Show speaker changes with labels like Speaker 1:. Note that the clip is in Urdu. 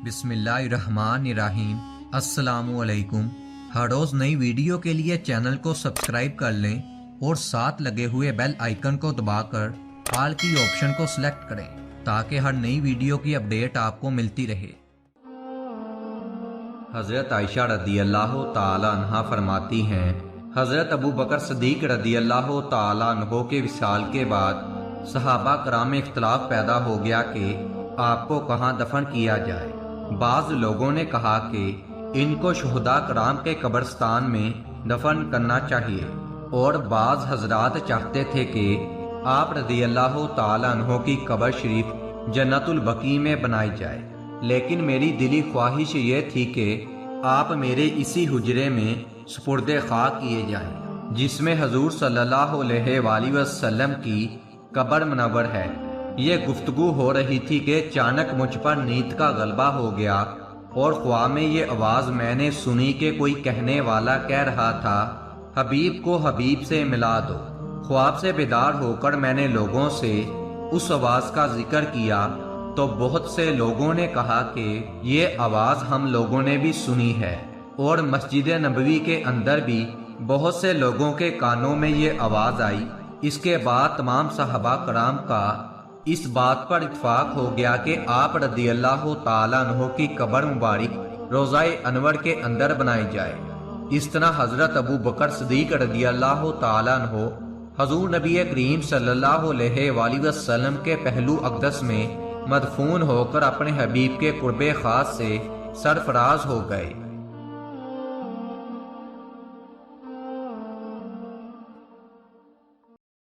Speaker 1: بسم اللہ الرحمن الرحیم۔ السلام علیکم۔ ہر روز نئی ویڈیو کے لیے چینل کو سبسکرائب کر لیں اور ساتھ لگے ہوئے بیل آئیکن کو دبا کر آل کی آپشن کو سلیکٹ کریں تاکہ ہر نئی ویڈیو کی اپڈیٹ آپ کو ملتی رہے۔ حضرت عائشہ رضی اللہ تعالی عنہا فرماتی ہیں، حضرت ابو بکر صدیق رضی اللہ تعالی عنہ کے وصال کے بعد صحابہ کرام میں اختلاف پیدا ہو گیا کہ آپ کو کہاں دفن کیا جائے۔ بعض لوگوں نے کہا کہ ان کو شہداء کرام کے قبرستان میں دفن کرنا چاہیے، اور بعض حضرات چاہتے تھے کہ آپ رضی اللہ تعالی عنہ کی قبر شریف جنت البقیع میں بنائی جائے، لیکن میری دلی خواہش یہ تھی کہ آپ میرے اسی حجرے میں سپرد خاک کیے جائیں جس میں حضور صلی اللہ علیہ وآلہ وسلم کی قبر منور ہے۔ یہ گفتگو ہو رہی تھی کہ اچانک مجھ پر نیند کا غلبہ ہو گیا، اور خواب میں یہ آواز میں نے سنی کہ کوئی کہنے والا کہہ رہا تھا، حبیب کو حبیب سے ملا دو۔ خواب سے بیدار ہو کر میں نے لوگوں سے اس آواز کا ذکر کیا تو بہت سے لوگوں نے کہا کہ یہ آواز ہم لوگوں نے بھی سنی ہے، اور مسجد نبوی کے اندر بھی بہت سے لوگوں کے کانوں میں یہ آواز آئی۔ اس کے بعد تمام صحابہ کرام کا اس بات پر اتفاق ہو گیا کہ آپ رضی اللہ تعالی عنہ کی قبر مبارک روضہ انور کے اندر بنائی جائے۔ اس طرح حضرت ابو بکر صدیق رضی اللہ تعالی عنہ حضور نبی کریم صلی اللہ علیہ وآلہ وسلم کے پہلو اقدس میں مدفون ہو کر اپنے حبیب کے قرب خاص سے سرفراز ہو گئے۔